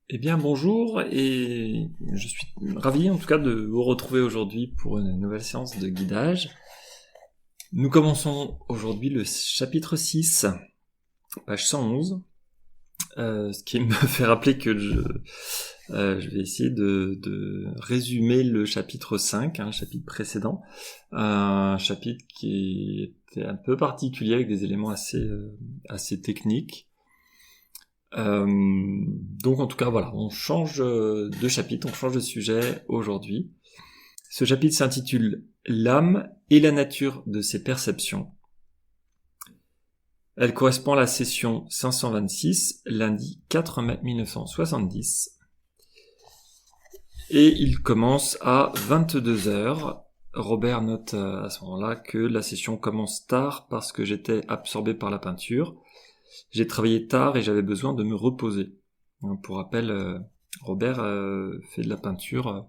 Eh bien bonjour et je suis ravi en tout cas de vous retrouver aujourd'hui pour une nouvelle séance de guidage. Nous commençons aujourd'hui le chapitre 6, page 111, ce qui me fait rappeler que je vais essayer de résumer le chapitre 5, le chapitre précédent, un chapitre qui était un peu particulier avec des éléments assez techniques. Donc en tout cas voilà, on change de chapitre, on change de sujet aujourd'hui. Ce chapitre s'intitule L'âme et la nature de ses perceptions. Elle correspond à la session 526, lundi 4 mai 1970. Et il commence à 22h. Robert note à ce moment-là que la session commence tard parce que j'étais absorbé par la peinture. J'ai travaillé tard et j'avais besoin de me reposer. Pour rappel, Robert fait de la peinture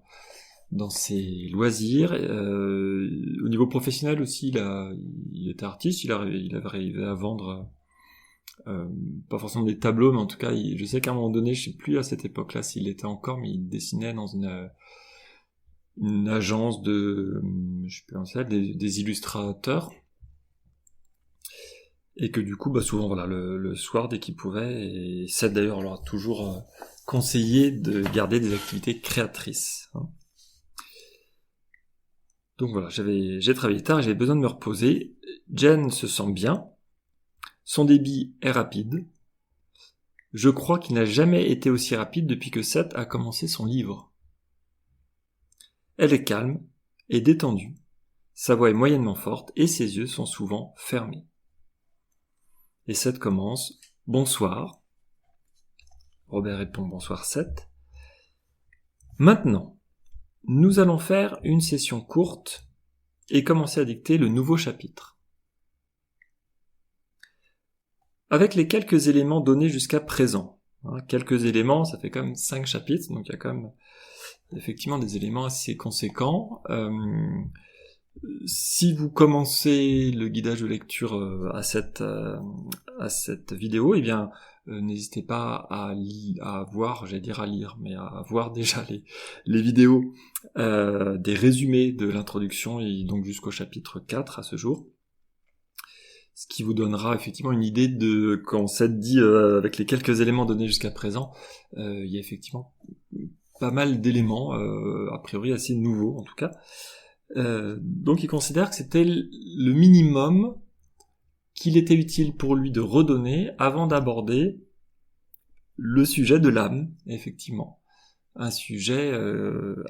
dans ses loisirs. Au niveau professionnel aussi, il était artiste, il avait arrivé à vendre pas forcément des tableaux, mais en tout cas, je sais qu'à un moment donné, je sais plus à cette époque-là s'il l'était encore, mais il dessinait dans une agence de, je sais plus comment ça s'appelle, des illustrateurs. Et que du coup, souvent, voilà, le soir, dès qu'il pouvait, et Seth d'ailleurs leur a toujours conseillé de garder des activités créatrices. Donc voilà, j'ai travaillé tard et j'avais besoin de me reposer. Jen se sent bien. Son débit est rapide. Je crois qu'il n'a jamais été aussi rapide depuis que Seth a commencé son livre. Elle est calme et détendue. Sa voix est moyennement forte et ses yeux sont souvent fermés. Et Seth commence « Bonsoir ». Robert répond « Bonsoir Seth ». Maintenant, nous allons faire une session courte et commencer à dicter le nouveau chapitre. Avec les quelques éléments donnés jusqu'à présent. Quelques éléments, ça fait quand même 5 chapitres, donc il y a quand même effectivement des éléments assez conséquents. Si vous commencez le guidage de lecture à cette vidéo, eh bien n'hésitez pas à voir, j'allais dire à lire, mais à voir déjà les vidéos des résumés de l'introduction et donc jusqu'au chapitre 4 à ce jour. Ce qui vous donnera effectivement une idée de quand Seth dit avec les quelques éléments donnés jusqu'à présent, il y a effectivement pas mal d'éléments, a priori assez nouveaux en tout cas. Donc il considère que c'était le minimum qu'il était utile pour lui de redonner avant d'aborder le sujet de l'âme, effectivement. Un sujet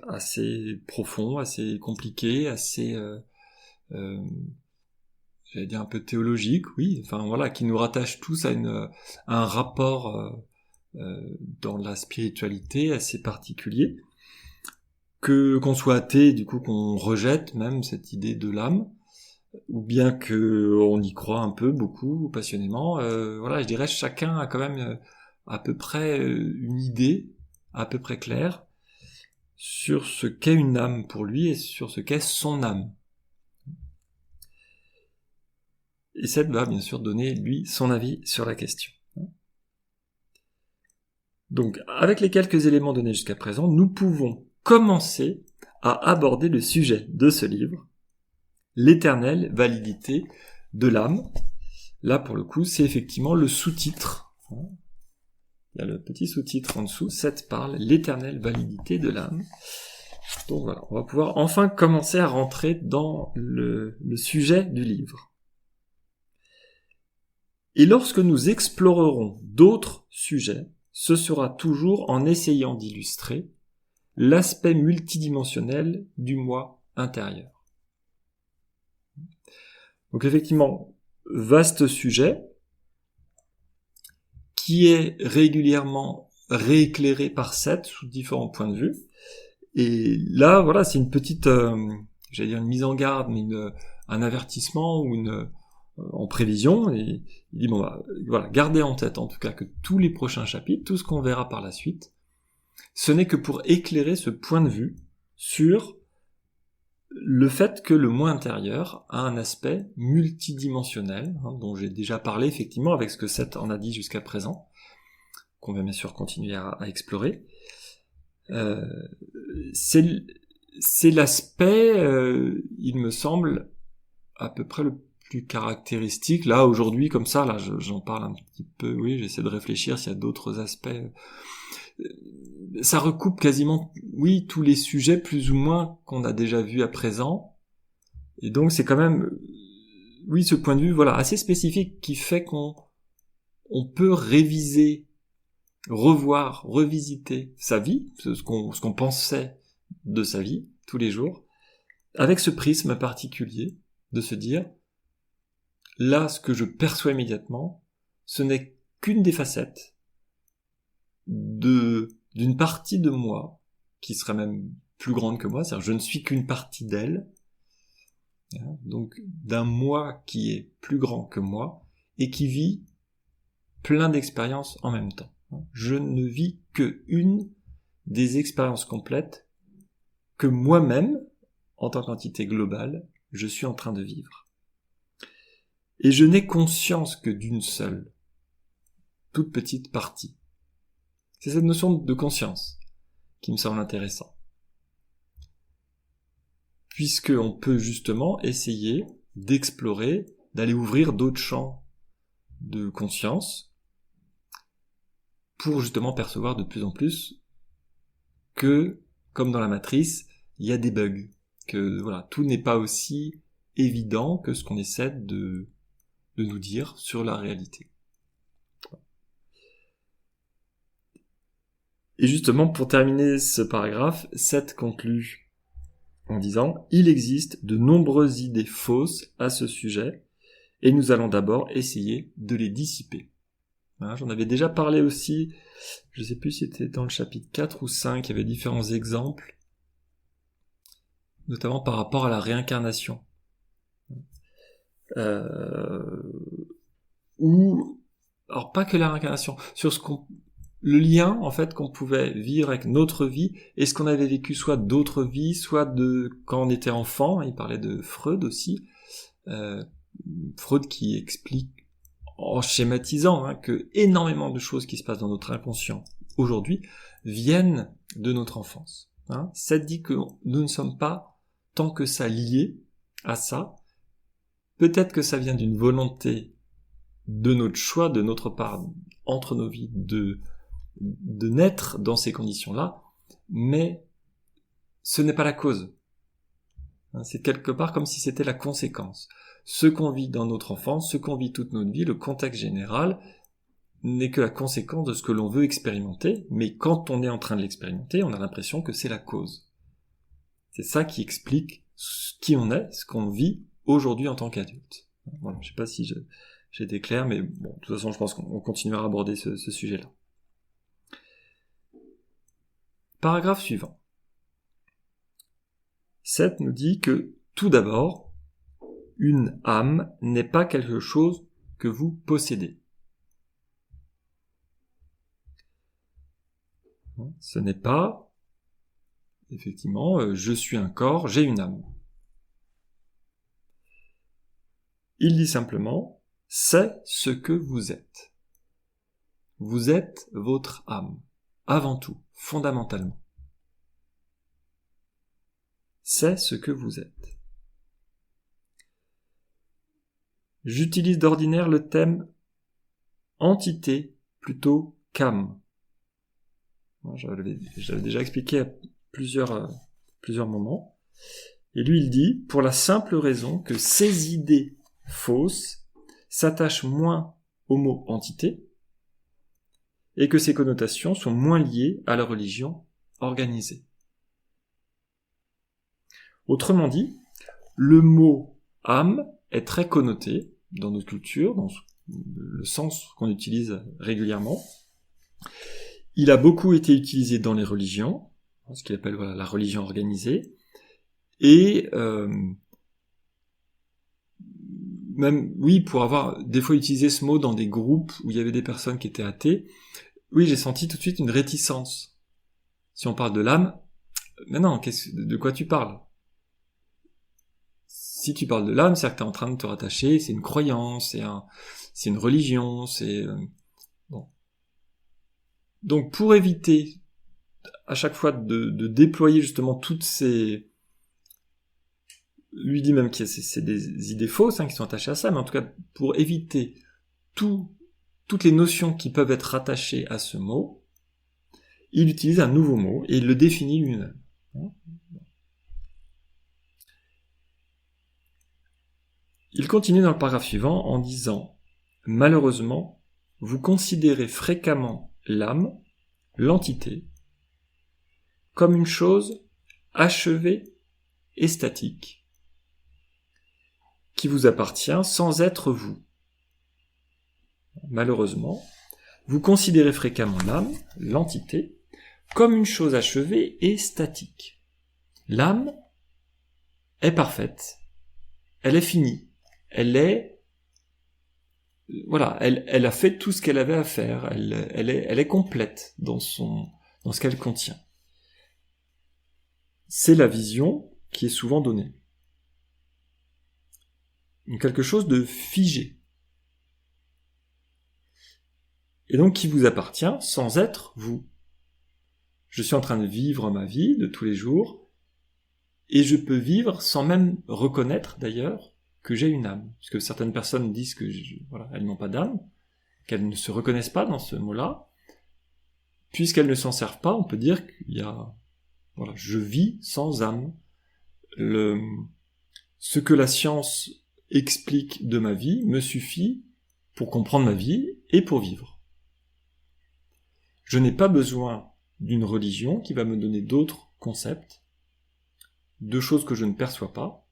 assez profond, assez compliqué, assez... j'allais dire un peu théologique, oui, enfin voilà, qui nous rattache tous à un rapport dans la spiritualité assez particulier, qu'on soit athée, du coup qu'on rejette même cette idée de l'âme, ou bien que on y croit un peu, beaucoup, passionnément, voilà, je dirais chacun a quand même à peu près une idée à peu près claire sur ce qu'est une âme pour lui et sur ce qu'est son âme. Et Seth va bien sûr donner, lui, son avis sur la question. Donc, avec les quelques éléments donnés jusqu'à présent, nous pouvons commencer à aborder le sujet de ce livre, l'éternelle validité de l'âme. Là, pour le coup, c'est effectivement le sous-titre. Il y a le petit sous-titre en dessous, Seth parle, l'éternelle validité de l'âme. Donc voilà, on va pouvoir enfin commencer à rentrer dans le sujet du livre. Et lorsque nous explorerons d'autres sujets, ce sera toujours en essayant d'illustrer l'aspect multidimensionnel du moi intérieur. Donc effectivement, vaste sujet qui est régulièrement rééclairé par Seth sous différents points de vue. Et là, voilà, c'est une petite, j'allais dire une mise en garde, mais un avertissement ou en prévision, et il dit voilà, gardez en tête en tout cas que tous les prochains chapitres, tout ce qu'on verra par la suite, ce n'est que pour éclairer ce point de vue sur le fait que le moi intérieur a un aspect multidimensionnel, dont j'ai déjà parlé effectivement avec ce que Seth en a dit jusqu'à présent, qu'on va bien sûr continuer à explorer. C'est l'aspect, il me semble, à peu près le plus caractéristique. Là, aujourd'hui, comme ça, là, j'en parle un petit peu, oui, j'essaie de réfléchir s'il y a d'autres aspects. Ça recoupe quasiment, oui, tous les sujets, plus ou moins, qu'on a déjà vus à présent. Et donc, c'est quand même, oui, ce point de vue, voilà, assez spécifique, qui fait qu'on peut réviser, revoir, revisiter sa vie, ce qu'on pensait de sa vie, tous les jours, avec ce prisme particulier, de se dire, là, ce que je perçois immédiatement, ce n'est qu'une des facettes d'une partie de moi, qui serait même plus grande que moi, c'est-à-dire je ne suis qu'une partie d'elle, donc d'un moi qui est plus grand que moi, et qui vit plein d'expériences en même temps. Je ne vis que une des expériences complètes que moi-même, en tant qu'entité globale, je suis en train de vivre. Et je n'ai conscience que d'une seule, toute petite partie. C'est cette notion de conscience qui me semble intéressante. Puisqu'on peut justement essayer d'explorer, d'aller ouvrir d'autres champs de conscience pour justement percevoir de plus en plus que, comme dans la matrice, il y a des bugs, que voilà, tout n'est pas aussi évident que ce qu'on essaie de nous dire sur la réalité. Et justement, pour terminer ce paragraphe, Seth conclut en disant « Il existe de nombreuses idées fausses à ce sujet, et nous allons d'abord essayer de les dissiper. » Voilà, j'en avais déjà parlé aussi, je ne sais plus si c'était dans le chapitre 4 ou 5, il y avait différents exemples, notamment par rapport à la réincarnation. Ou, alors pas que la réincarnation, sur le lien en fait qu'on pouvait vivre avec notre vie et ce qu'on avait vécu soit d'autres vies, soit de quand on était enfant. Il parlait de Freud aussi, Freud qui explique en schématisant que énormément de choses qui se passent dans notre inconscient aujourd'hui viennent de notre enfance. Ça dit que nous ne sommes pas tant que ça liés à ça. Peut-être que ça vient d'une volonté de notre choix, de notre part, entre nos vies, de naître dans ces conditions-là, mais ce n'est pas la cause. C'est quelque part comme si c'était la conséquence. Ce qu'on vit dans notre enfance, ce qu'on vit toute notre vie, le contexte général, n'est que la conséquence de ce que l'on veut expérimenter, mais quand on est en train de l'expérimenter, on a l'impression que c'est la cause. C'est ça qui explique qui on est, ce qu'on vit aujourd'hui en tant qu'adulte. Voilà, je sais pas si j'ai été clair, mais bon, de toute façon, je pense qu'on continuera à aborder ce sujet-là. Paragraphe suivant. Seth nous dit que, tout d'abord, une âme n'est pas quelque chose que vous possédez. Ce n'est pas, effectivement, je suis un corps, j'ai une âme. Il dit simplement, c'est ce que vous êtes. Vous êtes votre âme, avant tout, fondamentalement. C'est ce que vous êtes. J'utilise d'ordinaire le thème entité plutôt qu'âme. J'avais déjà expliqué à plusieurs moments. Et lui, il dit, pour la simple raison que ces idées fausses s'attachent moins au mot entité et que ces connotations sont moins liées à la religion organisée. Autrement dit, le mot âme est très connoté dans notre culture, dans le sens qu'on utilise régulièrement. Il a beaucoup été utilisé dans les religions, ce qu'il appelle la religion organisée, et même, oui, pour avoir des fois utilisé ce mot dans des groupes où il y avait des personnes qui étaient athées, oui, j'ai senti tout de suite une réticence. Si on parle de l'âme, mais non, de quoi tu parles ? Si tu parles de l'âme, c'est que tu es en train de te rattacher, c'est une croyance, c'est une religion, c'est... bon. Donc pour éviter à chaque fois de déployer justement toutes ces... Lui dit même que c'est des idées fausses qui sont attachées à ça, mais en tout cas pour éviter toutes les notions qui peuvent être rattachées à ce mot, il utilise un nouveau mot et il le définit lui-même. Il continue dans le paragraphe suivant en disant « Malheureusement, vous considérez fréquemment l'âme, l'entité, comme une chose achevée et statique, qui vous appartient sans être vous. Malheureusement, vous considérez fréquemment l'âme, l'entité, comme une chose achevée et statique. L'âme est parfaite, elle est finie, elle a fait tout ce qu'elle avait à faire, elle est complète dans ce qu'elle contient. C'est la vision qui est souvent donnée. Quelque chose de figé. Et donc qui vous appartient sans être vous. Je suis en train de vivre ma vie de tous les jours, et je peux vivre sans même reconnaître d'ailleurs que j'ai une âme. Parce que certaines personnes disent que elles n'ont pas d'âme, qu'elles ne se reconnaissent pas dans ce mot-là. Puisqu'elles ne s'en servent pas, on peut dire qu'il y a... je vis sans âme. Ce que la science explique de ma vie me suffit pour comprendre ma vie et pour vivre. Je n'ai pas besoin d'une religion qui va me donner d'autres concepts, de choses que je ne perçois pas,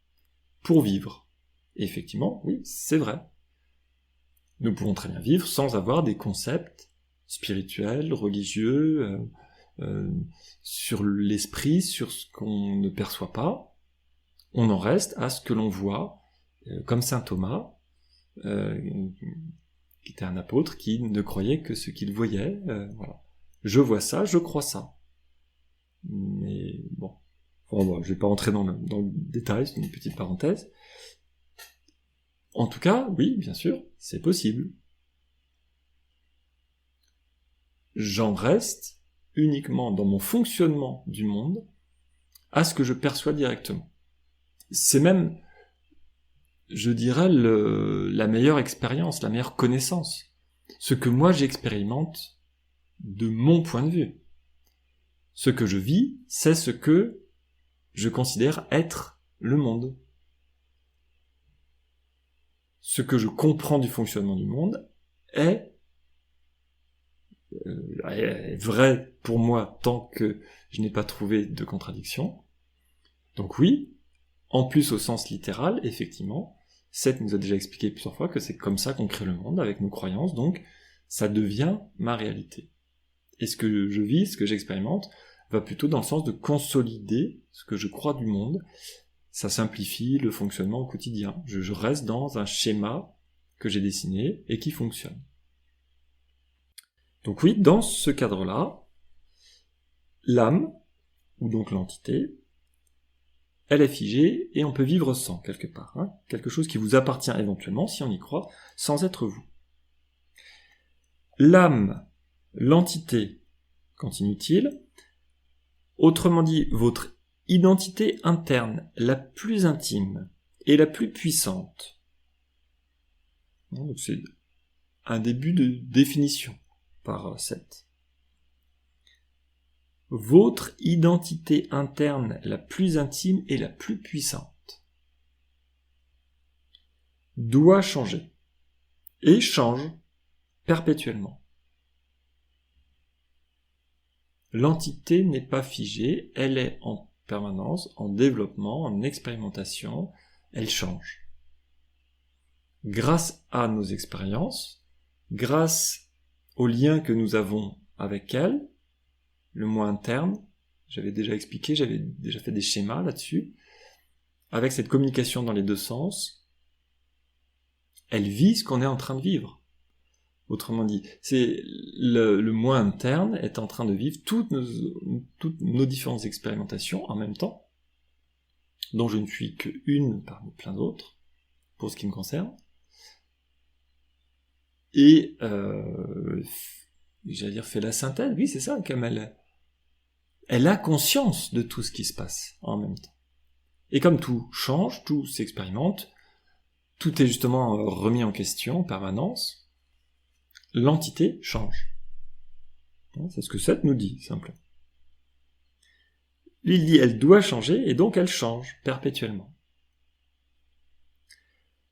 pour vivre. Et effectivement, oui, c'est vrai. Nous pouvons très bien vivre sans avoir des concepts spirituels, religieux, sur l'esprit, sur ce qu'on ne perçoit pas. On en reste à ce que l'on voit, comme saint Thomas, qui était un apôtre qui ne croyait que ce qu'il voyait. Je vois ça, je crois ça. Mais bon, je vais pas rentrer dans le détail, c'est une petite parenthèse. En tout cas, oui, bien sûr, c'est possible. J'en reste uniquement dans mon fonctionnement du monde à ce que je perçois directement. C'est même, je dirais, la meilleure expérience, la meilleure connaissance. Ce que moi j'expérimente de mon point de vue. Ce que je vis, c'est ce que je considère être le monde. Ce que je comprends du fonctionnement du monde est vrai pour moi tant que je n'ai pas trouvé de contradiction. Donc oui, en plus au sens littéral, effectivement, Seth nous a déjà expliqué plusieurs fois que c'est comme ça qu'on crée le monde, avec nos croyances, donc ça devient ma réalité. Et ce que je vis, ce que j'expérimente, va plutôt dans le sens de consolider ce que je crois du monde. Ça simplifie le fonctionnement au quotidien. Je reste dans un schéma que j'ai dessiné et qui fonctionne. Donc oui, dans ce cadre-là, l'âme, ou donc l'entité, elle est figée et on peut vivre sans, quelque part. Quelque chose qui vous appartient éventuellement, si on y croit, sans être vous. L'âme, l'entité, continue-t-il, autrement dit, votre identité interne, la plus intime et la plus puissante. Donc c'est un début de définition par Seth. Votre identité interne, la plus intime et la plus puissante, doit changer et change perpétuellement. L'entité n'est pas figée, elle est en permanence, en développement, en expérimentation, elle change. Grâce à nos expériences, grâce aux liens que nous avons avec elle, le moi interne, j'avais déjà expliqué, j'avais déjà fait des schémas là-dessus, avec cette communication dans les deux sens, elle vit ce qu'on est en train de vivre. Autrement dit, c'est le moi interne est en train de vivre toutes nos différentes expérimentations en même temps, dont je ne suis qu'une parmi plein d'autres, pour ce qui me concerne. Et j'allais dire, fait la synthèse, oui, c'est ça, comme elle a conscience de tout ce qui se passe en même temps. Et comme tout change, tout s'expérimente, tout est justement remis en question en permanence, l'entité change. C'est ce que Seth nous dit, simplement. Lui, il dit, elle doit changer, et donc elle change perpétuellement.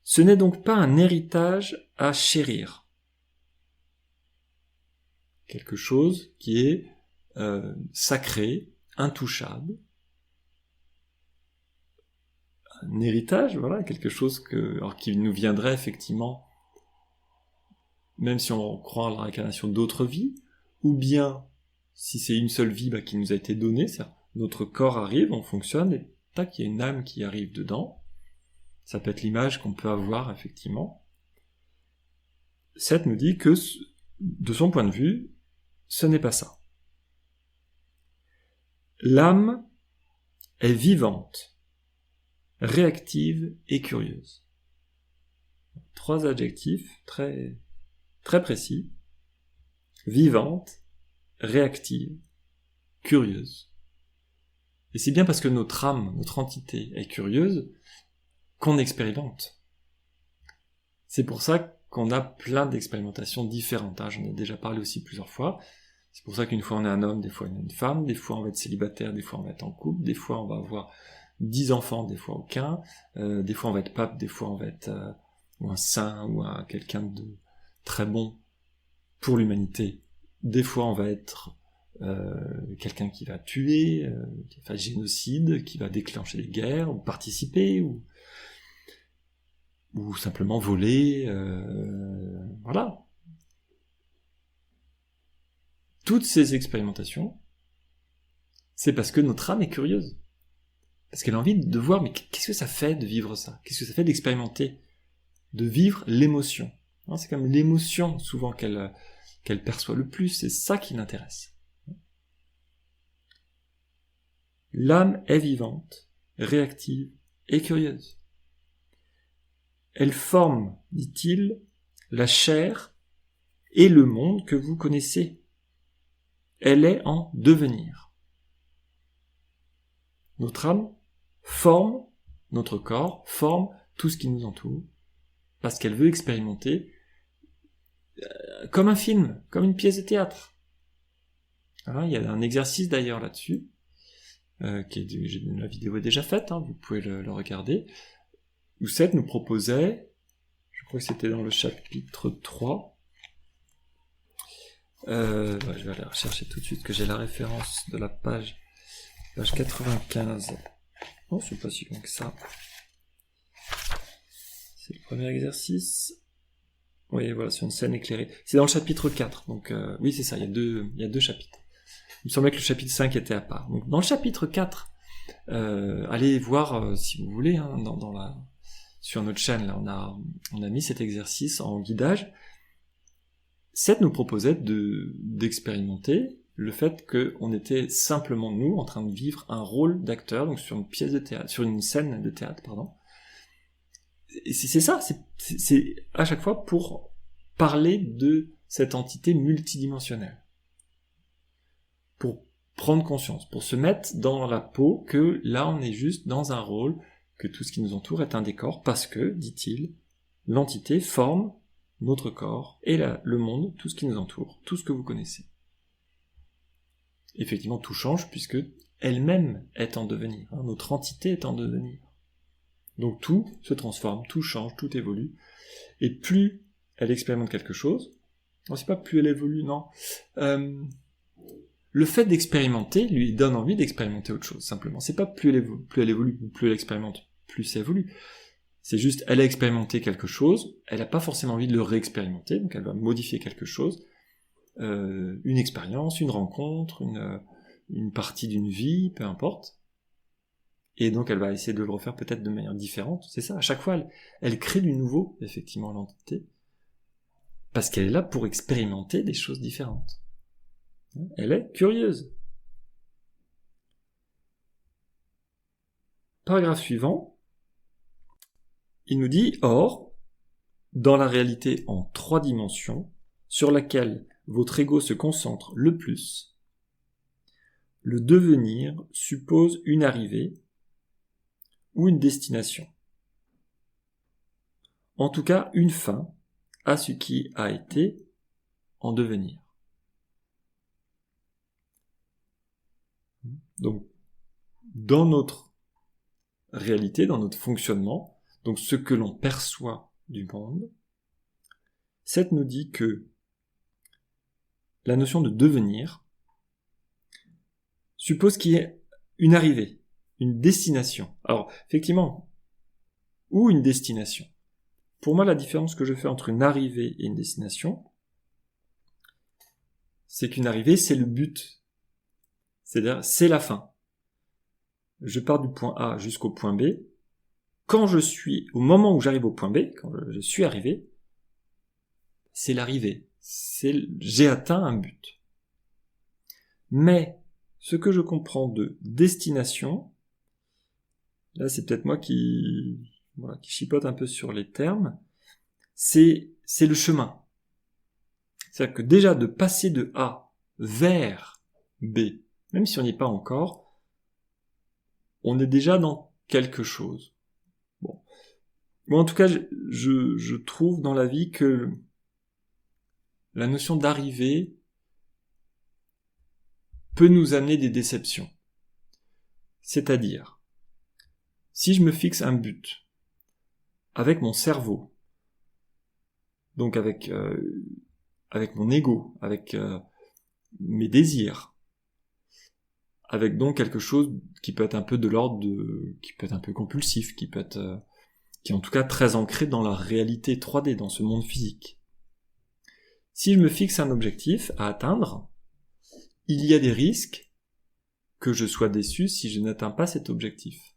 Ce n'est donc pas un héritage à chérir. Quelque chose qui est sacré, intouchable. Un héritage, voilà, quelque chose qui nous viendrait effectivement, même si on croit à la réincarnation d'autres vies, ou bien, si c'est une seule vie qui nous a été donnée, c'est-à-dire notre corps arrive, on fonctionne, et tac, il y a une âme qui arrive dedans. Ça peut être l'image qu'on peut avoir, effectivement. Seth nous dit que, de son point de vue, ce n'est pas ça. L'âme est vivante, réactive et curieuse. 3 adjectifs très, très précis. Vivante, réactive, curieuse. Et c'est bien parce que notre âme, notre entité est curieuse qu'on expérimente. C'est pour ça qu'on a plein d'expérimentations différentes. J'en ai déjà parlé aussi plusieurs fois. C'est pour ça qu'une fois on est un homme, des fois on est une femme, des fois on va être célibataire, des fois on va être en couple, des fois on va avoir 10 enfants, des fois aucun, des fois on va être pape, des fois on va être ou un saint, ou quelqu'un de très bon pour l'humanité. Des fois on va être quelqu'un qui va tuer, qui va faire génocide, qui va déclencher des guerres, ou participer, ou simplement voler, voilà. Toutes ces expérimentations, c'est parce que notre âme est curieuse. Parce qu'elle a envie de voir, mais qu'est-ce que ça fait de vivre ça? Qu'est-ce que ça fait d'expérimenter? De vivre l'émotion. C'est comme l'émotion, souvent, qu'elle perçoit le plus, c'est ça qui l'intéresse. L'âme est vivante, réactive et curieuse. Elle forme, dit-il, la chair et le monde que vous connaissez. Elle est en devenir. Notre âme forme notre corps, forme tout ce qui nous entoure, parce qu'elle veut expérimenter comme un film, comme une pièce de théâtre. Il y a un exercice d'ailleurs là-dessus, la vidéo est déjà faite, vous pouvez le regarder, où Seth nous proposait, je crois que c'était dans le chapitre 3, je vais aller rechercher tout de suite que j'ai la référence de la page 95. Non, c'est pas si long que ça. C'est le premier exercice. Oui, voilà, sur une scène éclairée. C'est dans le chapitre 4, donc oui, c'est ça, il y a deux chapitres. Il me semblait que le chapitre 5 était à part. Donc dans le chapitre 4, allez voir si vous voulez, sur notre chaîne, là, on a mis cet exercice en guidage. Seth nous proposait d'expérimenter le fait qu'on était simplement nous en train de vivre un rôle d'acteur, donc sur une pièce de théâtre, sur une scène de théâtre, pardon. Et c'est ça, c'est à chaque fois pour parler de cette entité multidimensionnelle. Pour prendre conscience, pour se mettre dans la peau que là on est juste dans un rôle, que tout ce qui nous entoure est un décor, parce que, dit-il, l'entité forme notre corps et le monde, tout ce qui nous entoure, tout ce que vous connaissez. Effectivement, tout change puisque elle-même est en devenir, notre entité est en devenir. Donc tout se transforme, tout change, tout évolue, et plus elle expérimente quelque chose, non, c'est pas plus elle évolue, non. Le fait d'expérimenter lui donne envie d'expérimenter autre chose, simplement. C'est pas plus elle évolue, plus elle expérimente, plus elle évolue. C'est juste, elle a expérimenté quelque chose, elle n'a pas forcément envie de le réexpérimenter, donc elle va modifier quelque chose, une expérience, une rencontre, une partie d'une vie, peu importe. Et donc elle va essayer de le refaire peut-être de manière différente, c'est ça, à chaque fois elle crée du nouveau, effectivement, l'entité, parce qu'elle est là pour expérimenter des choses différentes. Elle est curieuse. Paragraphe suivant, il nous dit, or, dans la réalité en 3 dimensions, sur laquelle votre ego se concentre le plus, le devenir suppose une arrivée ou une destination. En tout cas, une fin à ce qui a été en devenir. Donc, dans notre réalité, dans notre fonctionnement, donc ce que l'on perçoit du monde, Seth nous dit que la notion de devenir suppose qu'il y ait une arrivée, une destination. Alors, effectivement, où une destination ? Pour moi, la différence que je fais entre une arrivée et une destination, c'est qu'une arrivée, c'est le but. C'est-à-dire, c'est la fin. Je pars du point A jusqu'au point B. Au moment où j'arrive au point B, quand je suis arrivé, c'est l'arrivée. J'ai atteint un but. Mais, ce que je comprends de destination, là c'est peut-être moi qui chipote un peu sur les termes, c'est le chemin. C'est-à-dire que déjà de passer de A vers B, même si on n'y est pas encore, on est déjà dans quelque chose. Bon. Moi, en tout cas, je trouve dans la vie que la notion d'arrivée peut nous amener des déceptions. C'est-à-dire, si je me fixe un but avec mon cerveau, donc avec mon ego, avec mes désirs, avec donc quelque chose qui peut être un peu de l'ordre qui peut être un peu compulsif, qui est en tout cas très ancré dans la réalité 3D, dans ce monde physique. Si je me fixe un objectif à atteindre, il y a des risques que je sois déçu si je n'atteins pas cet objectif.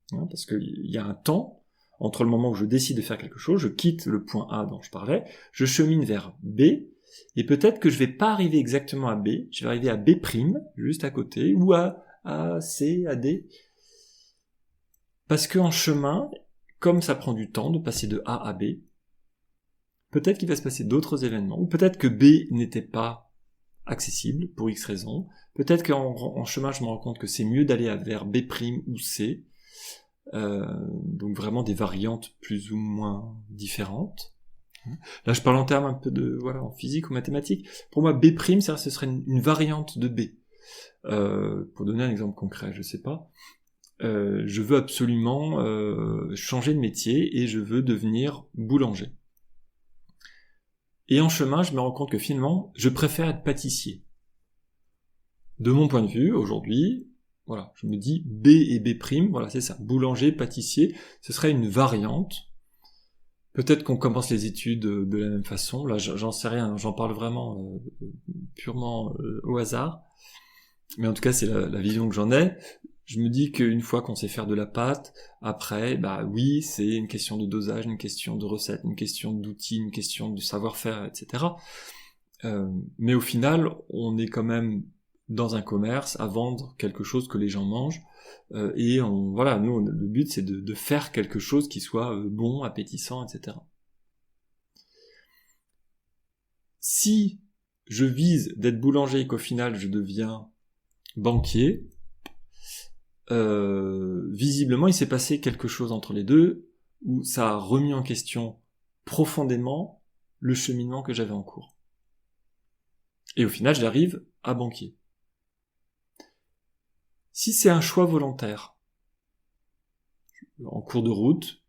Parce qu'il y a un temps entre le moment où je décide de faire quelque chose, je quitte le point A dont je parlais, je chemine vers B, et peut-être que je vais pas arriver exactement à B, je vais arriver à B', juste à côté, ou à C, à D. Parce qu'en chemin, comme ça prend du temps de passer de A à B, peut-être qu'il va se passer d'autres événements, ou peut-être que B n'était pas accessible pour X raisons, peut-être qu'en chemin je me rends compte que c'est mieux d'aller vers B' ou C, donc vraiment des variantes plus ou moins différentes. Là je parle en termes un peu en physique ou mathématiques. Pour moi B', ce serait une variante de B. Pour donner un exemple concret, je sais pas. Je veux absolument changer de métier et je veux devenir boulanger. Et en chemin, je me rends compte que finalement, je préfère être pâtissier. De mon point de vue, aujourd'hui, voilà, je me dis B et B', voilà, c'est ça, boulanger, pâtissier, ce serait une variante. Peut-être qu'on commence les études de la même façon, là j'en sais rien, j'en parle vraiment purement au hasard. Mais en tout cas, c'est la vision que j'en ai. Je me dis qu'une fois qu'on sait faire de la pâte, après, oui, c'est une question de dosage, une question de recette, une question d'outils, une question de savoir-faire, etc. Mais au final, on est quand même dans un commerce à vendre quelque chose que les gens mangent. Et nous, le but, c'est de faire quelque chose qui soit bon, appétissant, etc. Si je vise d'être boulanger et qu'au final, je deviens banquier, visiblement il s'est passé quelque chose entre les deux où ça a remis en question profondément le cheminement que j'avais en cours. Et au final j'arrive à banquier. Si c'est un choix volontaire, en cours de route,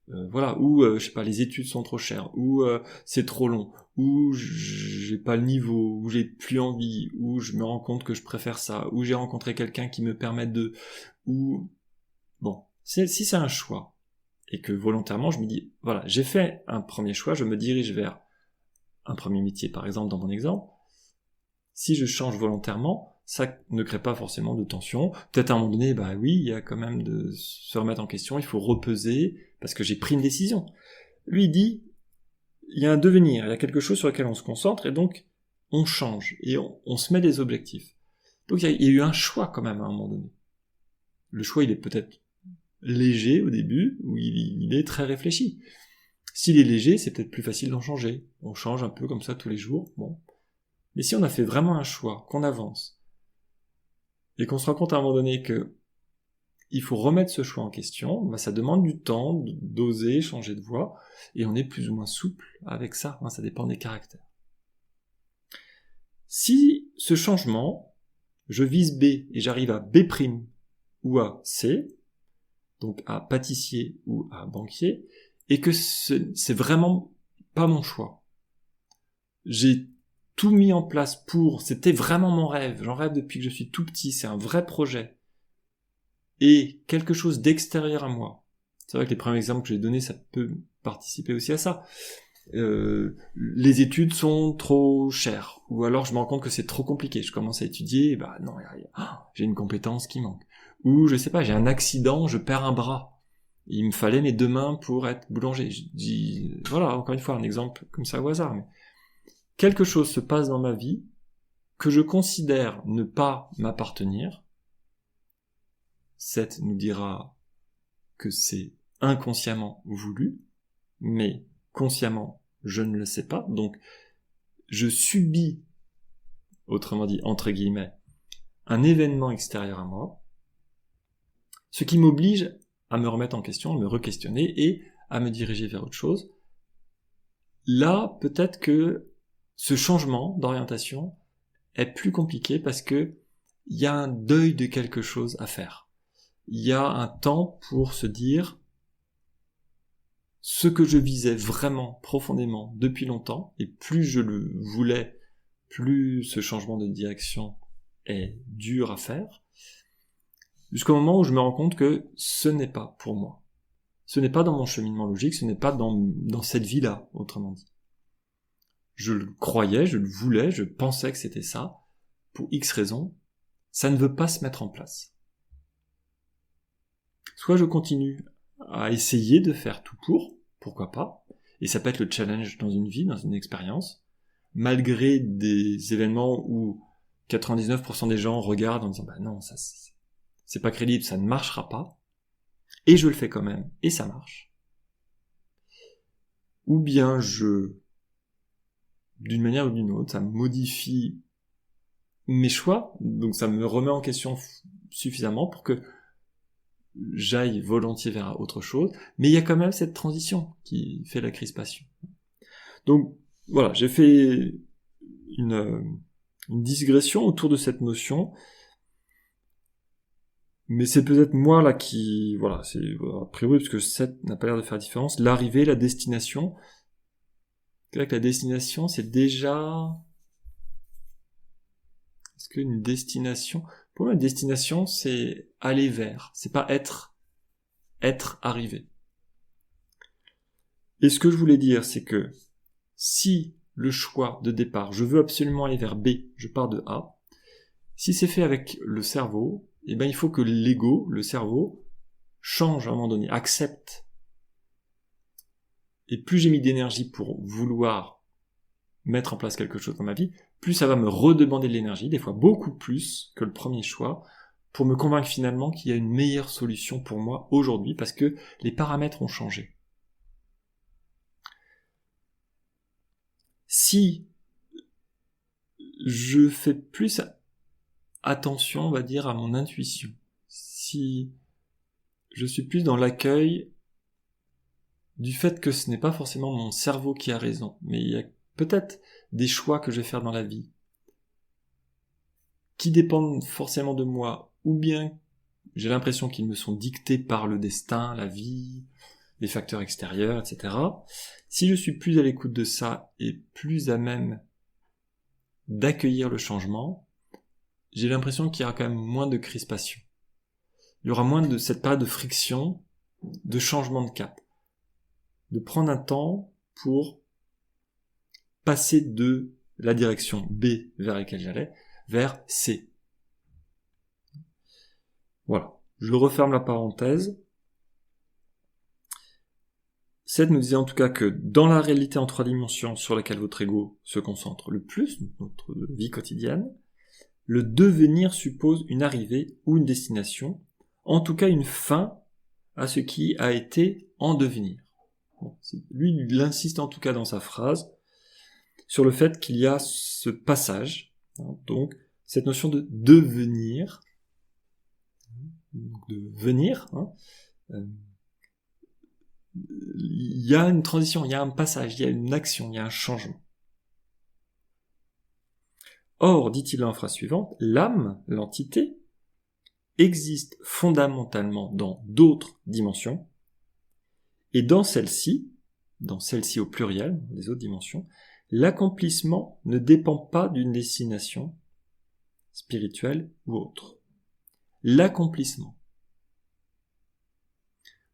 où je sais pas, les études sont trop chères, ou c'est trop long, ou j'ai pas le niveau, ou j'ai plus envie, ou je me rends compte que je préfère ça, ou j'ai rencontré quelqu'un qui me permet si c'est un choix, et que volontairement je me dis, voilà, j'ai fait un premier choix, je me dirige vers un premier métier, par exemple, dans mon exemple, si je change volontairement, ça ne crée pas forcément de tension. Peut-être à un moment donné, oui, il y a quand même de se remettre en question, il faut repeser, parce que j'ai pris une décision. Lui, il dit, il y a un devenir, il y a quelque chose sur lequel on se concentre, et donc, on change, et on se met des objectifs. Donc, il y a eu un choix quand même à un moment donné. Le choix, il est peut-être léger au début, ou il est très réfléchi. S'il est léger, c'est peut-être plus facile d'en changer. On change un peu comme ça tous les jours. Bon. Mais si on a fait vraiment un choix, qu'on avance, et qu'on se rend compte à un moment donné que il faut remettre ce choix en question, bah ça demande du temps d'oser changer de voie, et on est plus ou moins souple avec ça, ça dépend des caractères. Si ce changement, je vise B et j'arrive à B' ou à C, donc à pâtissier ou à banquier, et que c'est vraiment pas mon choix. J'ai tout mis en place c'était vraiment mon rêve, j'en rêve depuis que je suis tout petit, c'est un vrai projet, et quelque chose d'extérieur à moi. C'est vrai que les premiers exemples que j'ai donnés, ça peut participer aussi à ça. Les études sont trop chères, ou alors je me rends compte que c'est trop compliqué, je commence à étudier, bah non, j'ai une compétence qui manque. Ou je sais pas, j'ai un accident, je perds un bras. Il me fallait mes 2 mains pour être boulanger. Je dis, voilà, encore une fois, un exemple comme ça au hasard, mais quelque chose se passe dans ma vie que je considère ne pas m'appartenir. Seth nous dira que c'est inconsciemment voulu, mais consciemment, je ne le sais pas. Donc, je subis, autrement dit, entre guillemets, un événement extérieur à moi, ce qui m'oblige à me remettre en question, à me re-questionner et à me diriger vers autre chose. Là, peut-être que ce changement d'orientation est plus compliqué parce que il y a un deuil de quelque chose à faire. Il y a un temps pour se dire ce que je visais vraiment profondément depuis longtemps, et plus je le voulais, plus ce changement de direction est dur à faire, jusqu'au moment où je me rends compte que ce n'est pas pour moi. Ce n'est pas dans mon cheminement logique, ce n'est pas dans cette vie-là, autrement dit. Je le croyais, je le voulais, je pensais que c'était ça, pour X raisons, ça ne veut pas se mettre en place. Soit je continue à essayer de faire tout pourquoi pas, et ça peut être le challenge dans une vie, dans une expérience, malgré des événements où 99% des gens regardent en disant bah non, ça c'est pas crédible, ça ne marchera pas, et je le fais quand même, et ça marche. Ou bien d'une manière ou d'une autre, ça modifie mes choix, donc ça me remet en question suffisamment pour que j'aille volontiers vers autre chose, mais il y a quand même cette transition qui fait la crispation. Donc voilà, j'ai fait une digression autour de cette notion, mais c'est peut-être moi là qui, voilà, c'est a priori parce que 7 n'a pas l'air de faire différence, l'arrivée, la destination. C'est vrai que la destination, c'est déjà... Est-ce qu'une destination... Pour moi, une destination, c'est aller vers, c'est pas être arrivé. Et ce que je voulais dire, c'est que si le choix de départ, je veux absolument aller vers B, je pars de A, si c'est fait avec le cerveau, eh ben il faut que l'ego, le cerveau, change à un moment donné, accepte. Et plus j'ai mis d'énergie pour vouloir mettre en place quelque chose dans ma vie, plus ça va me redemander de l'énergie, des fois beaucoup plus que le premier choix, pour me convaincre finalement qu'il y a une meilleure solution pour moi aujourd'hui, parce que les paramètres ont changé. Si je fais plus attention, on va dire, à mon intuition, si je suis plus dans l'accueil du fait que ce n'est pas forcément mon cerveau qui a raison, mais il y a peut-être des choix que je vais faire dans la vie qui dépendent forcément de moi, ou bien j'ai l'impression qu'ils me sont dictés par le destin, la vie, les facteurs extérieurs, etc. Si je suis plus à l'écoute de ça et plus à même d'accueillir le changement, j'ai l'impression qu'il y aura quand même moins de crispation. Il y aura moins de cette période de friction, de changement de cap. De prendre un temps pour passer de la direction B vers laquelle j'allais, vers C. Voilà. Je referme la parenthèse. Seth nous disait en tout cas que dans la réalité en 3 dimensions sur laquelle votre ego se concentre le plus, notre vie quotidienne, le devenir suppose une arrivée ou une destination, en tout cas une fin à ce qui a été en devenir. Bon, lui, il insiste en tout cas dans sa phrase sur le fait qu'il y a ce passage, hein, donc cette notion de devenir, de venir, hein, il y a une transition, il y a un passage, il y a une action, il y a un changement. Or, dit-il dans la phrase suivante, l'âme, l'entité, existe fondamentalement dans d'autres dimensions, et dans celle-ci au pluriel, les autres dimensions, l'accomplissement ne dépend pas d'une destination spirituelle ou autre. L'accomplissement,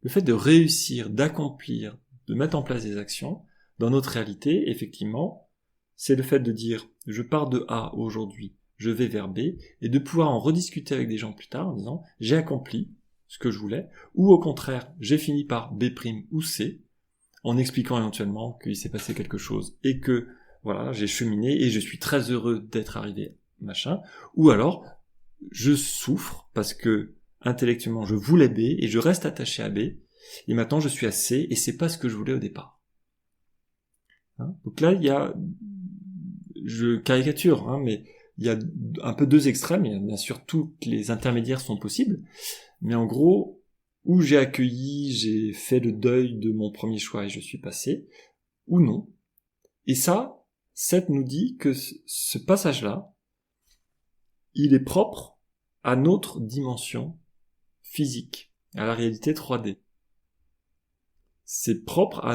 le fait de réussir, d'accomplir, de mettre en place des actions, dans notre réalité, effectivement, c'est le fait de dire « je pars de A aujourd'hui, je vais vers B », et de pouvoir en rediscuter avec des gens plus tard en disant « j'ai accompli ce que je voulais », ou au contraire, j'ai fini par B' ou C, en expliquant éventuellement qu'il s'est passé quelque chose et que voilà, j'ai cheminé et je suis très heureux d'être arrivé, machin, ou alors je souffre parce que intellectuellement je voulais B et je reste attaché à B et maintenant je suis à C et c'est pas ce que je voulais au départ. Hein, donc là il y a, je caricature, hein, mais il y a un peu deux extrêmes, il y a bien sûr tous les intermédiaires sont possibles, mais en gros, où j'ai accueilli, j'ai fait le deuil de mon premier choix et je suis passé, ou non. Et ça, Seth nous dit que ce passage-là, il est propre à notre dimension physique, à la réalité 3D. C'est propre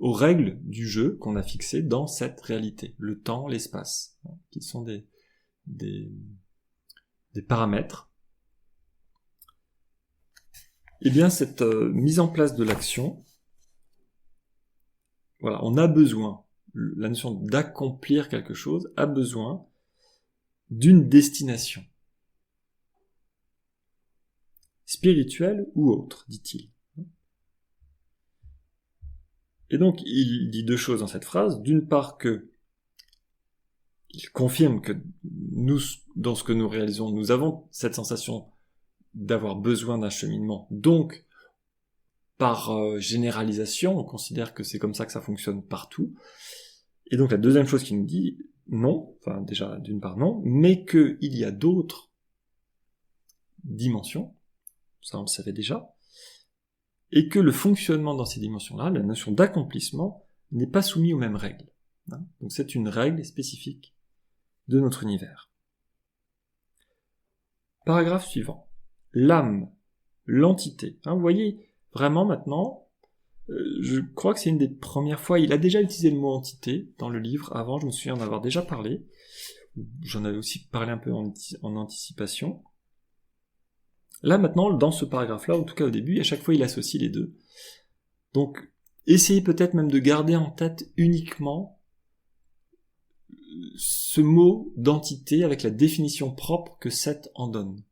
aux règles du jeu qu'on a fixées dans cette réalité, le temps, l'espace, qui sont des paramètres. Eh bien, cette mise en place de l'action, voilà, on a besoin, la notion d'accomplir quelque chose a besoin d'une destination spirituelle ou autre, dit-il. Et donc, il dit deux choses dans cette phrase. D'une part il confirme que nous, dans ce que nous réalisons, nous avons cette sensation d'avoir besoin d'un cheminement. Donc, par généralisation, on considère que c'est comme ça que ça fonctionne partout. Et donc la deuxième chose qu'il nous dit, non, enfin déjà d'une part non, mais qu'il y a d'autres dimensions, ça on le savait déjà, et que le fonctionnement dans ces dimensions-là, la notion d'accomplissement, n'est pas soumis aux mêmes règles. Hein, donc c'est une règle spécifique de notre univers. Paragraphe suivant. L'âme, l'entité. Hein, vous voyez, vraiment maintenant, je crois que c'est une des premières fois, il a déjà utilisé le mot entité dans le livre, avant je me souviens en avoir déjà parlé, j'en avais aussi parlé un peu en anticipation. Là maintenant, dans ce paragraphe-là, en tout cas au début, à chaque fois il associe les deux. Donc, essayez peut-être même de garder en tête uniquement ce mot d'entité avec la définition propre que Seth en donne.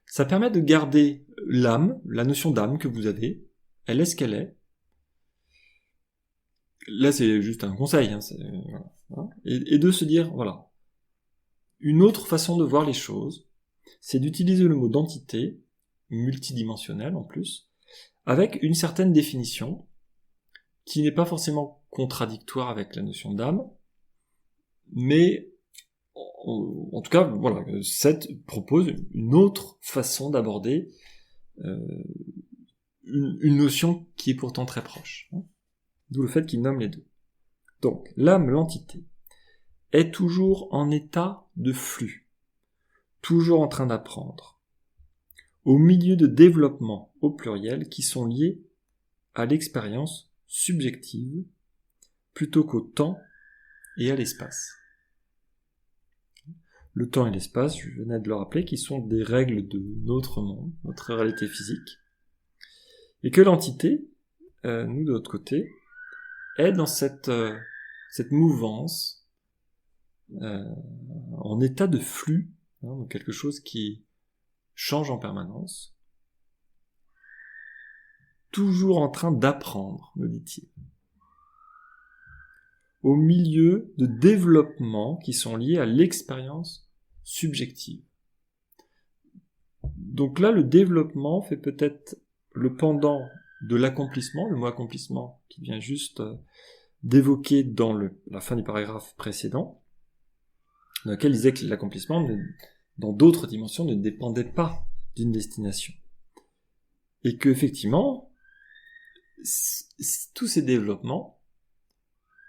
Ça permet de garder l'âme, la notion d'âme que vous avez, elle est ce qu'elle est. Là, c'est juste un conseil, hein, voilà. Et de se dire, voilà, une autre façon de voir les choses, c'est d'utiliser le mot d'entité, multidimensionnelle en plus, avec une certaine définition, qui n'est pas forcément contradictoire avec la notion d'âme, mais en tout cas, voilà, Seth propose une autre façon d'aborder une notion qui est pourtant très proche. Hein. D'où le fait qu'il nomme les deux. Donc, l'âme, l'entité, est toujours en état de flux, toujours en train d'apprendre, au milieu de développements au pluriel qui sont liés à l'expérience subjective plutôt qu'au temps et à l'espace. Le temps et l'espace, je venais de le rappeler, qui sont des règles de notre monde, notre réalité physique, et que l'entité, nous de notre côté, est dans cette mouvance, en état de flux, hein, donc quelque chose qui change en permanence, toujours en train d'apprendre, nous dit-il, au milieu de développements qui sont liés à l'expérience subjective. Donc là, le développement fait peut-être le pendant de l'accomplissement, le mot accomplissement qui vient juste d'évoquer dans la fin du paragraphe précédent, dans lequel il disait que l'accomplissement, dans d'autres dimensions, ne dépendait pas d'une destination. Et que effectivement, tous ces développements,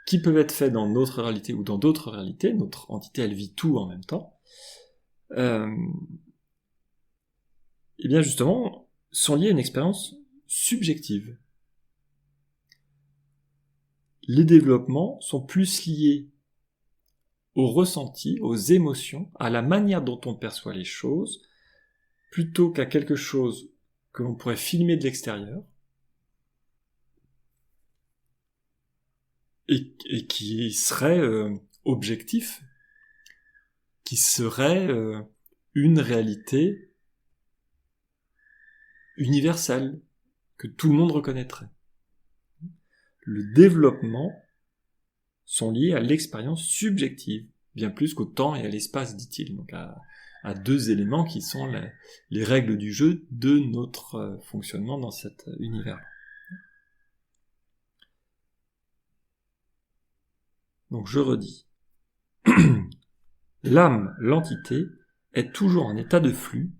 qui peuvent être faits dans notre réalité ou dans d'autres réalités, notre entité elle vit tout en même temps, et bien justement, sont liés à une expérience subjective. Les développements sont plus liés au ressenti, aux émotions, à la manière dont on perçoit les choses, plutôt qu'à quelque chose que l'on pourrait filmer de l'extérieur, et qui serait objectif, qui serait une réalité universelle, que tout le monde reconnaîtrait. Le développement sont liés à l'expérience subjective, bien plus qu'au temps et à l'espace, dit-il, donc à deux éléments qui sont les règles du jeu de notre fonctionnement dans cet univers. Donc je redis. L'âme, l'entité, est toujours en état de flux,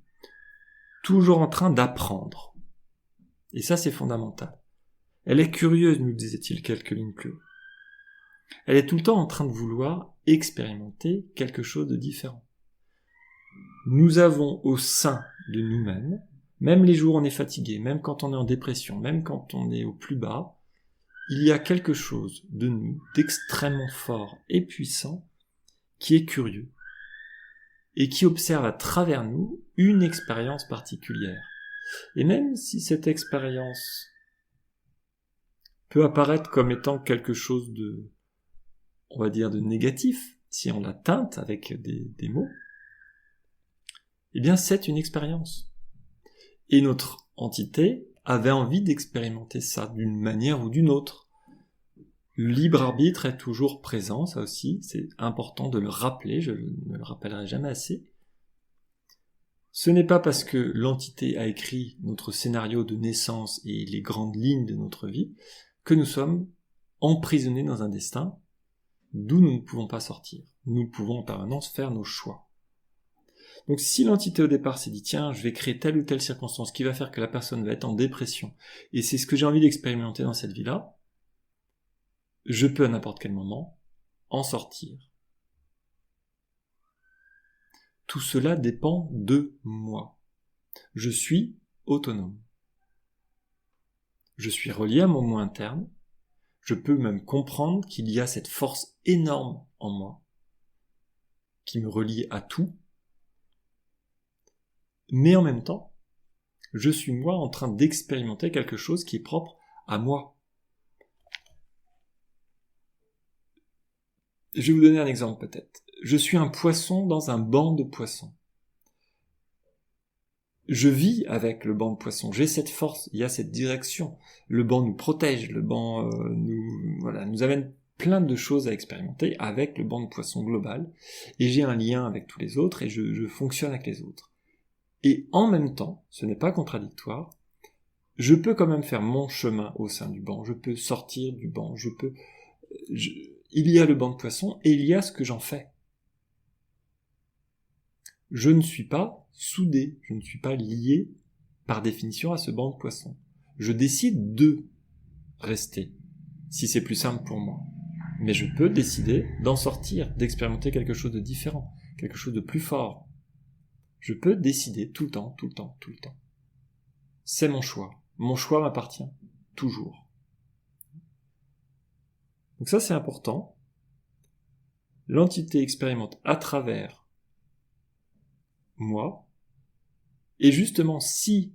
toujours en train d'apprendre. Et ça, c'est fondamental. Elle est curieuse, nous disait-il quelques lignes plus haut. Elle est tout le temps en train de vouloir expérimenter quelque chose de différent. Nous avons au sein de nous-mêmes, même les jours où on est fatigué, même quand on est en dépression, même quand on est au plus bas, il y a quelque chose de nous, d'extrêmement fort et puissant, qui est curieux, et qui observe à travers nous une expérience particulière. Et même si cette expérience peut apparaître comme étant quelque chose de, on va dire, de négatif, si on la teinte avec des mots, eh bien c'est une expérience. Et notre entité avait envie d'expérimenter ça d'une manière ou d'une autre. Le libre arbitre est toujours présent, ça aussi, c'est important de le rappeler, je ne le rappellerai jamais assez. Ce n'est pas parce que l'entité a écrit notre scénario de naissance et les grandes lignes de notre vie que nous sommes emprisonnés dans un destin d'où nous ne pouvons pas sortir. Nous pouvons en permanence faire nos choix. Donc si l'entité au départ s'est dit tiens, je vais créer telle ou telle circonstance qui va faire que la personne va être en dépression, et c'est ce que j'ai envie d'expérimenter dans cette vie-là, je peux à n'importe quel moment en sortir. Tout cela dépend de moi. Je suis autonome. Je suis relié à mon moi interne. Je peux même comprendre qu'il y a cette force énorme en moi qui me relie à tout. Mais en même temps, je suis moi en train d'expérimenter quelque chose qui est propre à moi. Je vais vous donner un exemple peut-être. Je suis un poisson dans un banc de poissons. Je vis avec le banc de poissons. J'ai cette force, il y a cette direction. Le banc nous protège, le banc nous amène plein de choses à expérimenter avec le banc de poissons global. Et j'ai un lien avec tous les autres et je fonctionne avec les autres. Et en même temps, ce n'est pas contradictoire, je peux quand même faire mon chemin au sein du banc, je peux sortir du banc, il y a le banc de poissons et il y a ce que j'en fais. Je ne suis pas soudé, je ne suis pas lié par définition à ce banc de poissons. Je décide de rester, si c'est plus simple pour moi. Mais je peux décider d'en sortir, d'expérimenter quelque chose de différent, quelque chose de plus fort. Je peux décider tout le temps. C'est mon choix. Mon choix m'appartient. Toujours. Donc ça, c'est important. L'entité expérimente à travers moi. Et justement, si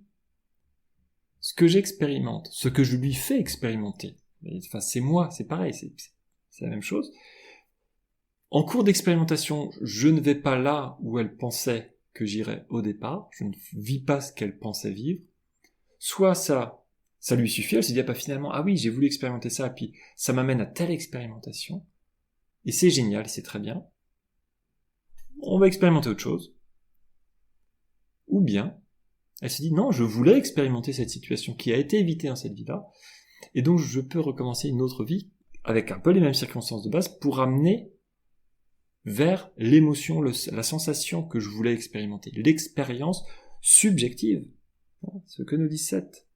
ce que j'expérimente, ce que je lui fais expérimenter, enfin, c'est moi, c'est pareil, c'est la même chose. En cours d'expérimentation, je ne vais pas là où elle pensait que j'irais au départ, je ne vis pas ce qu'elle pensait vivre, soit ça lui suffit, elle se dit, finalement, ah oui, j'ai voulu expérimenter ça, et puis ça m'amène à telle expérimentation, et c'est génial, c'est très bien, on va expérimenter autre chose, ou bien, Elle se dit non, je voulais expérimenter cette situation qui a été évitée dans cette vie-là, et donc je peux recommencer une autre vie avec un peu les mêmes circonstances de base pour amener vers l'émotion, la sensation que je voulais expérimenter, l'expérience subjective, ce que nous dit Seth.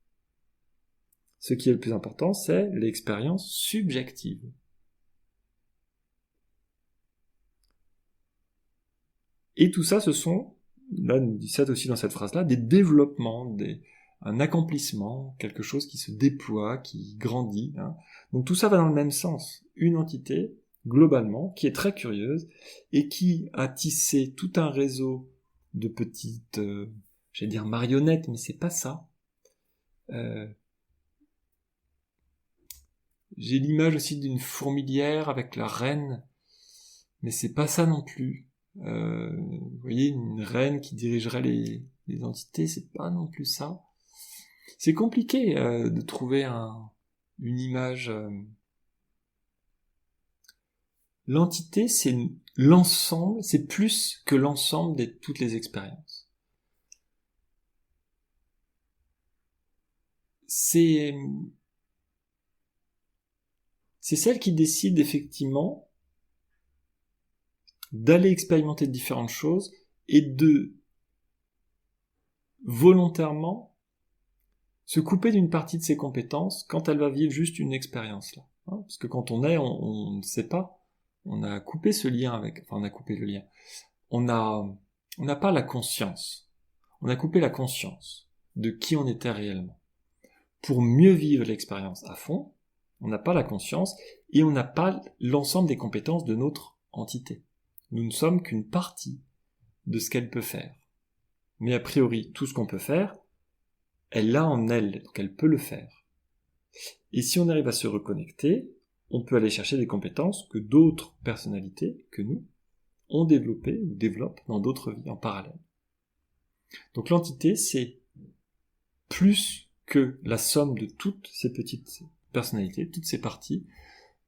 Ce qui est le plus important, c'est l'expérience subjective. Et tout ça, ce sont, là nous dit Seth aussi dans cette phrase-là, des développements, un accomplissement, quelque chose qui se déploie, qui grandit. Donc tout ça va dans le même sens. Une entité, globalement, qui est très curieuse et qui a tissé tout un réseau de petites, j'allais dire marionnettes, mais c'est pas ça. J'ai l'image aussi d'une fourmilière avec la reine, mais c'est pas ça non plus. Vous voyez, une reine qui dirigerait les entités, c'est pas non plus ça. C'est compliqué de trouver une image. L'entité, c'est l'ensemble, c'est plus que l'ensemble de toutes les expériences. C'est celle qui décide effectivement d'aller expérimenter différentes choses et de volontairement se couper d'une partie de ses compétences quand elle va vivre juste une expérience là. Parce que quand on ne sait pas, on a coupé ce lien avec, enfin on a coupé le lien. On n'a pas la conscience. On a coupé la conscience de qui on était réellement. Pour mieux vivre l'expérience à fond, on n'a pas la conscience et on n'a pas l'ensemble des compétences de notre entité. Nous ne sommes qu'une partie de ce qu'elle peut faire. Mais a priori, tout ce qu'on peut faire, elle l'a en elle, donc elle peut le faire. Et si on arrive à se reconnecter, on peut aller chercher des compétences que d'autres personnalités que nous ont développées ou développent dans d'autres vies en parallèle. Donc l'entité, c'est plus que la somme de toutes ces petites personnalités, toutes ces parties.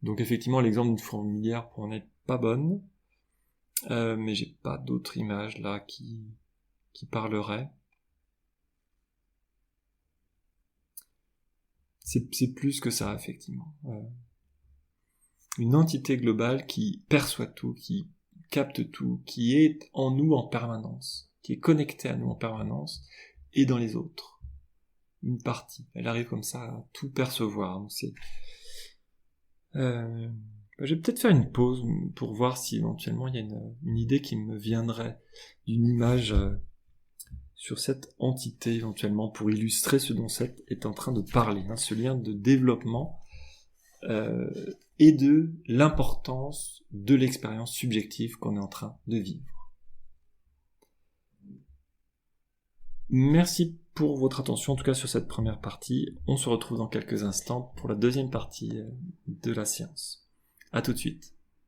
Donc effectivement, l'exemple d'une fourmilière pour en être pas bonne, mais j'ai pas d'autres images là qui parleraient. C'est plus que ça, effectivement. Une entité globale qui perçoit tout, qui capte tout, qui est en nous en permanence, qui est connectée à nous en permanence, et dans les autres. Une partie. Elle arrive comme ça à tout percevoir. Donc je vais peut-être faire une pause pour voir si éventuellement il y a une idée qui me viendrait d'une image sur cette entité éventuellement pour illustrer ce dont Seth est en train de parler, ce lien de développement et de l'importance de l'expérience subjective qu'on est en train de vivre. Merci pour votre attention, en tout cas sur cette première partie. On se retrouve dans quelques instants pour la deuxième partie de la séance. À tout de suite.